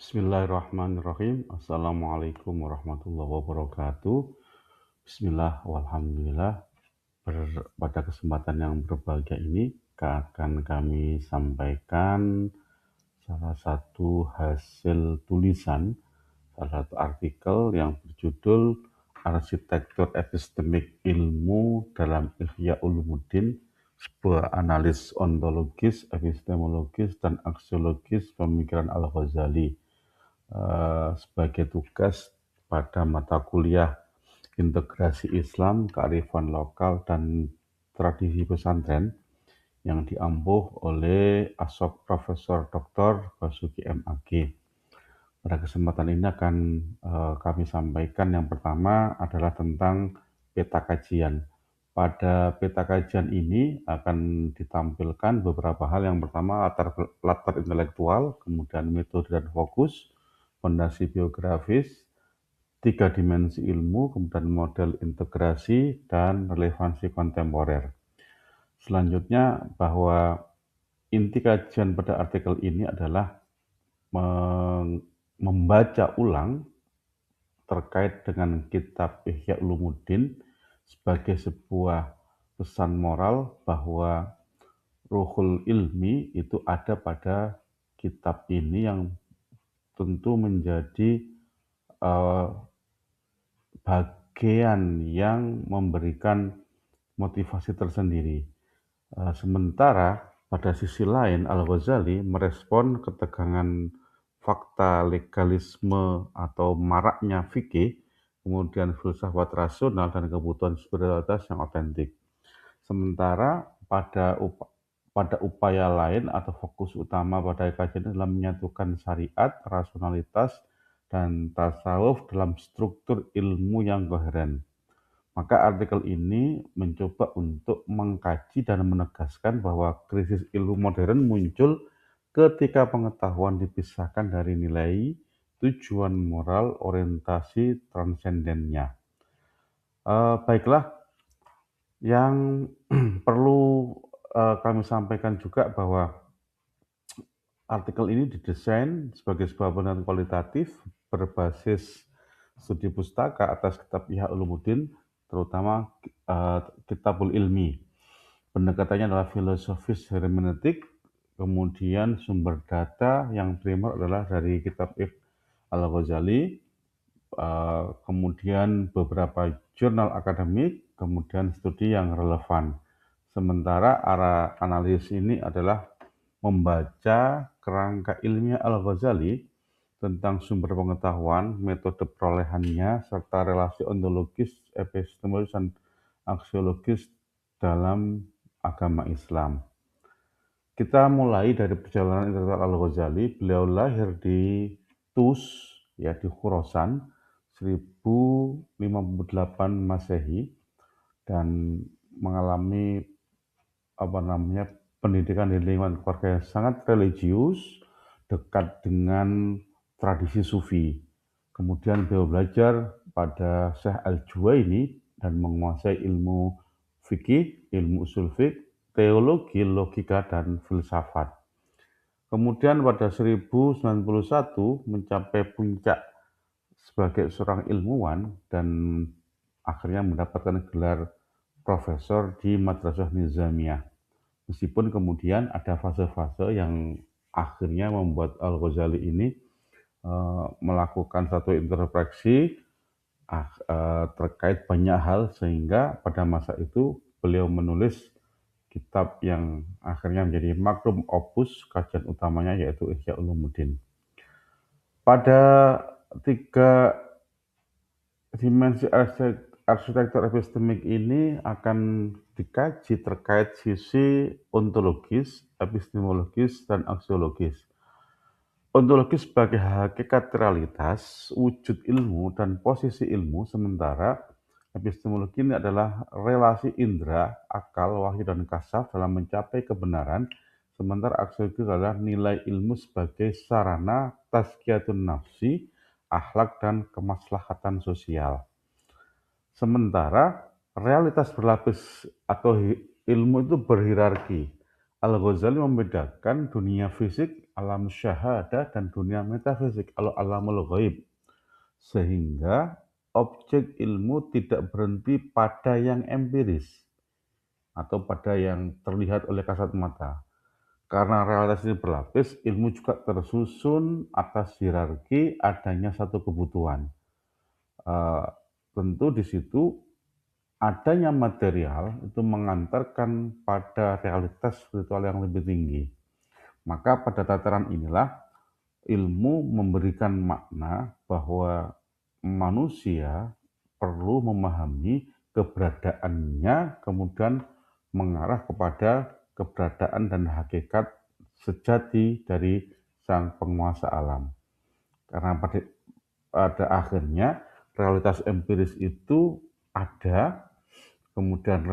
Bismillahirrahmanirrahim. Assalamualaikum warahmatullahi wabarakatuh. Bismillah, walhamdulillah. Pada kesempatan yang berbahagia ini akan kami sampaikan salah satu hasil tulisan, salah satu artikel yang berjudul Arsitektur Epistemik Ilmu dalam Ihya Ulumuddin, sebuah analis ontologis, epistemologis, dan aksiologis pemikiran Al-Ghazali sebagai tugas pada mata kuliah Integrasi Islam, Kearifan Lokal, dan Tradisi Pesantren yang diampuh oleh Asok Profesor Dr. Basuki M.Ag. Pada kesempatan ini akan kami sampaikan yang pertama adalah tentang peta kajian. Pada peta kajian ini akan ditampilkan beberapa hal. Yang pertama latar intelektual, kemudian metode dan fokus, fondasi biografis, 3 dimensi ilmu, kemudian model integrasi, dan relevansi kontemporer. Selanjutnya bahwa inti kajian pada artikel ini adalah membaca ulang terkait dengan kitab Ihya Ulumuddin sebagai sebuah pesan moral bahwa ruhul ilmi itu ada pada kitab ini yang tentu menjadi bagian yang memberikan motivasi tersendiri. Sementara pada sisi lain Al-Ghazali merespon ketegangan fakta legalisme atau maraknya fikih, kemudian filsafat rasional dan kebutuhan spiritualitas yang otentik. Sementara pada upaya lain atau fokus utama pada kajian adalah menyatukan syariat, rasionalitas, dan tasawuf dalam struktur ilmu yang koheren. Maka artikel ini mencoba untuk mengkaji dan menegaskan bahwa krisis ilmu modern muncul ketika pengetahuan dipisahkan dari nilai, tujuan moral, orientasi transendennya. Baiklah, yang perlu kami sampaikan juga bahwa artikel ini didesain sebagai sebuah penelitian kualitatif berbasis studi pustaka atas kitab Ihya Ulumuddin, terutama Kitabul Ilmi. Pendekatannya adalah filosofis hermeneutik, kemudian sumber data yang primer adalah dari kitab Al-Ghazali, kemudian beberapa jurnal akademik, kemudian studi yang relevan. Sementara arah analisis ini adalah membaca kerangka ilmiah Al-Ghazali tentang sumber pengetahuan, metode perolehannya, serta relasi ontologis, epistemologis, dan aksiologis dalam agama Islam. Kita mulai dari perjalanan intelektual Al-Ghazali. Beliau lahir di Tus, ya, di Khurasan, 1058 Masehi, dan mengalami pendidikan di lingkungan keluarga yang sangat religius, dekat dengan tradisi sufi. Kemudian beliau belajar pada Syekh Al-Juwaini dan menguasai ilmu fikih, ilmu usul fiqh, teologi, logika, dan filsafat. Kemudian pada 1091 mencapai puncak sebagai seorang ilmuwan dan akhirnya mendapatkan gelar profesor di Madrasah Nizamiyah. Meskipun kemudian ada fase-fase yang akhirnya membuat Al-Ghazali ini melakukan satu introspeksi terkait banyak hal, sehingga pada masa itu beliau menulis kitab yang akhirnya menjadi magnum opus kajian utamanya, yaitu Ihya Ulumuddin. Pada 3 dimensi arsitektur epistemik ini akan dikaji terkait sisi ontologis, epistemologis, dan aksiologis. Ontologis sebagai hakikat realitas, wujud ilmu, dan posisi ilmu, sementara epistemologi ini adalah relasi indera, akal, wahyu, dan kasaf dalam mencapai kebenaran, sementara aksiologi adalah nilai ilmu sebagai sarana tazkiyatun nafsi, akhlak, dan kemaslahatan sosial. Sementara realitas berlapis atau ilmu itu berhierarki. Al-Ghazali membedakan dunia fisik alam syahadah dan dunia metafisik, alamul ghaib. Sehingga objek ilmu tidak berhenti pada yang empiris atau pada yang terlihat oleh kasat mata. Karena realitas ini berlapis, ilmu juga tersusun atas hierarki adanya satu kebutuhan. Eh, Tentu di situ adanya material itu mengantarkan pada realitas spiritual yang lebih tinggi. Maka pada tataran inilah ilmu memberikan makna bahwa manusia perlu memahami keberadaannya, kemudian mengarah kepada keberadaan dan hakikat sejati dari sang penguasa alam. Karena pada akhirnya realitas empiris itu ada, kemudian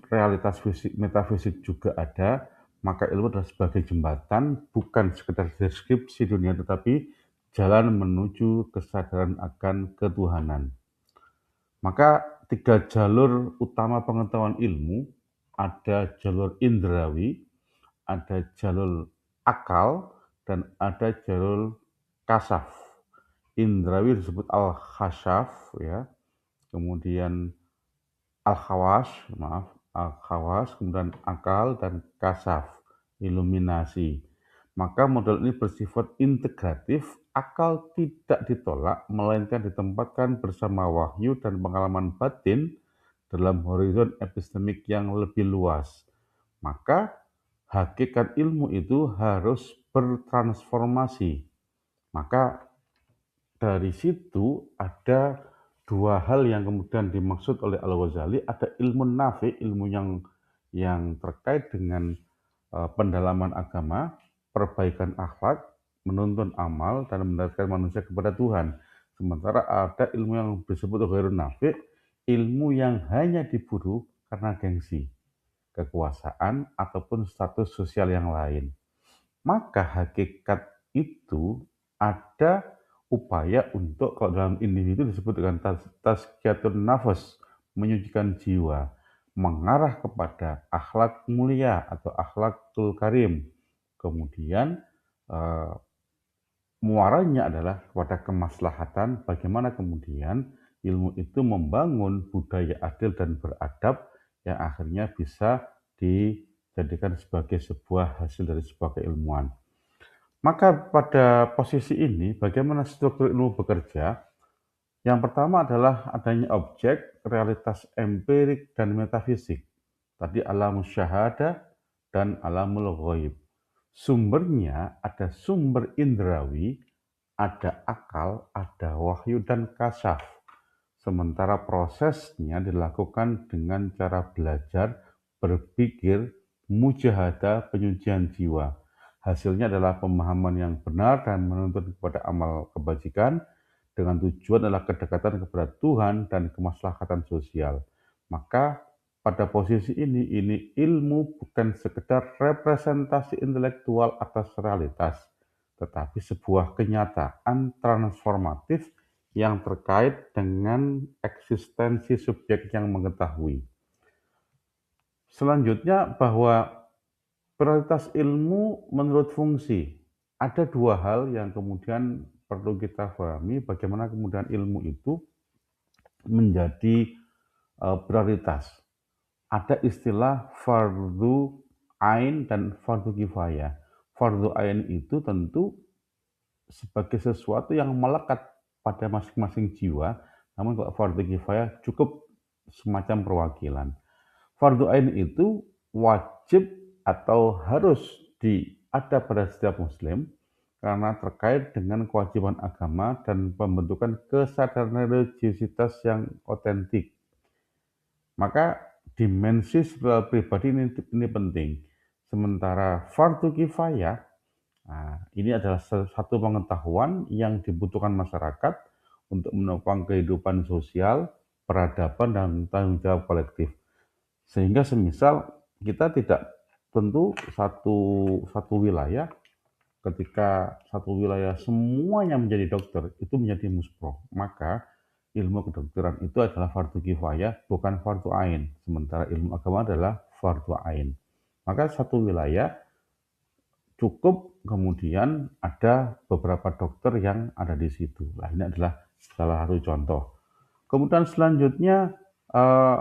realitas fisik metafisik juga ada, maka ilmu adalah sebagai jembatan, bukan sekedar deskripsi dunia, tetapi jalan menuju kesadaran akan ketuhanan. Maka tiga jalur utama pengetahuan ilmu, ada jalur indrawi, ada jalur akal, dan ada jalur kasaf. Indrawi disebut al-khashaf, ya. Kemudian al-khawas, al-khawas, kemudian akal dan kasaf, iluminasi. Maka model ini bersifat integratif, akal tidak ditolak, melainkan ditempatkan bersama wahyu dan pengalaman batin dalam horizon epistemik yang lebih luas. Maka hakikat ilmu itu harus bertransformasi. Maka dari situ ada dua hal yang kemudian dimaksud oleh Al-Ghazali, ada ilmu nafi, ilmu yang terkait dengan pendalaman agama, perbaikan akhlak, menuntun amal, dan mendekatkan manusia kepada Tuhan. Sementara ada ilmu yang disebut ghairun nafi, ilmu yang hanya diburu karena gengsi, kekuasaan, ataupun status sosial yang lain. Maka hakikat itu ada upaya untuk, kalau dalam individu disebut dengan tazkiyatun nafas, menyucikan jiwa, mengarah kepada akhlak mulia atau akhlakul karim. Kemudian muaranya adalah kepada kemaslahatan, bagaimana kemudian ilmu itu membangun budaya adil dan beradab yang akhirnya bisa dijadikan sebagai sebuah hasil dari sebuah keilmuan. Maka pada posisi ini, bagaimana struktur ilmu bekerja? Yang pertama adalah adanya objek, realitas empirik dan metafisik. Tadi alam syahadah dan alamul ghaib. Sumbernya ada sumber indrawi, ada akal, ada wahyu dan kasaf. Sementara prosesnya dilakukan dengan cara belajar, berpikir, mujahadah, penyucian jiwa. Hasilnya adalah pemahaman yang benar dan menuntun kepada amal kebajikan dengan tujuan adalah kedekatan kepada Tuhan dan kemaslahatan sosial. Maka pada posisi ini ilmu bukan sekedar representasi intelektual atas realitas, tetapi sebuah kenyataan transformatif yang terkait dengan eksistensi subjek yang mengetahui. Selanjutnya, bahwa prioritas ilmu menurut fungsi. Ada dua hal yang kemudian perlu kita pahami, bagaimana kemudian ilmu itu menjadi prioritas. Ada istilah fardu ain dan fardu kifayah. Fardu ain itu tentu sebagai sesuatu yang melekat pada masing-masing jiwa, namun kalau fardu kifayah cukup semacam perwakilan. Fardu ain itu wajib atau harus ada pada setiap muslim karena terkait dengan kewajiban agama dan pembentukan kesadaran religiusitas yang otentik. Maka dimensi spiritual pribadi ini penting. Sementara fardu kifayah, ini adalah satu pengetahuan yang dibutuhkan masyarakat untuk menopang kehidupan sosial, peradaban, dan tanggung jawab kolektif. Sehingga semisal kita tidak tentu satu wilayah, ketika satu wilayah semuanya menjadi dokter, itu menjadi muspro. Maka ilmu kedokteran itu adalah fardu kifayah, bukan fardu ain. Sementara ilmu agama adalah fardu ain. Maka satu wilayah cukup, kemudian ada beberapa dokter yang ada di situ. Nah, ini adalah salah satu contoh. Kemudian selanjutnya, eee,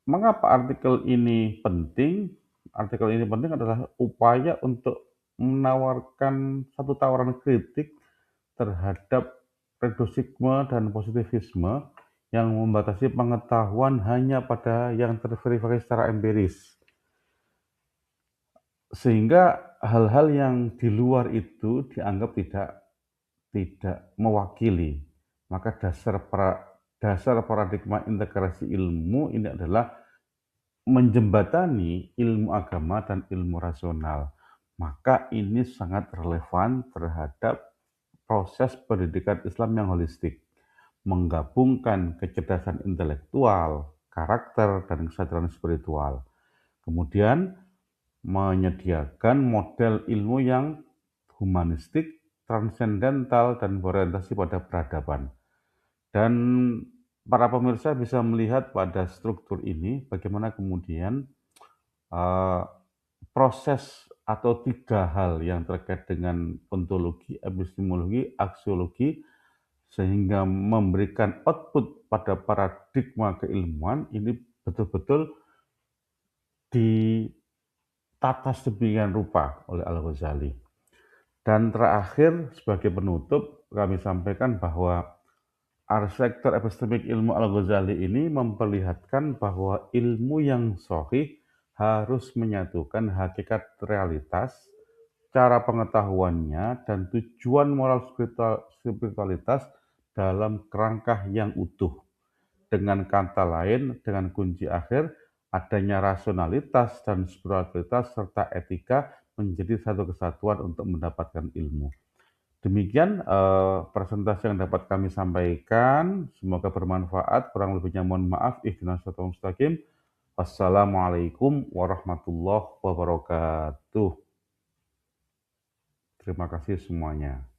mengapa artikel ini penting? Artikel ini penting adalah upaya untuk menawarkan satu tawaran kritik terhadap reduksisme dan positivisme yang membatasi pengetahuan hanya pada yang terverifikasi secara empiris. Sehingga hal-hal yang di luar itu dianggap tidak mewakili. Maka dasar paradigma integrasi ilmu ini adalah menjembatani ilmu agama dan ilmu rasional. Maka ini sangat relevan terhadap proses pendidikan Islam yang holistik, menggabungkan kecerdasan intelektual, karakter, dan kesadaran spiritual. Kemudian menyediakan model ilmu yang humanistik, transendental, dan berorientasi pada peradaban. Dan para pemirsa bisa melihat pada struktur ini bagaimana kemudian uh, proses atau 3 hal yang terkait dengan ontologi, epistemologi, aksiologi, sehingga memberikan output pada paradigma keilmuan ini betul-betul ditata sedemikian rupa oleh Al-Ghazali. Dan terakhir, sebagai penutup, kami sampaikan bahwa arsitektur epistemik ilmu Al-Ghazali ini memperlihatkan bahwa ilmu yang sahih harus menyatukan hakikat realitas, cara pengetahuannya, dan tujuan moral spiritualitas dalam kerangka yang utuh. Dengan kata lain, dengan kunci akhir, adanya rasionalitas dan spiritualitas serta etika menjadi satu kesatuan untuk mendapatkan ilmu. Demikian presentasi yang dapat kami sampaikan. Semoga bermanfaat. Kurang lebihnya mohon maaf. Ihdinas siratal mustaqim. Wassalamualaikum warahmatullahi wabarakatuh. Terima kasih semuanya.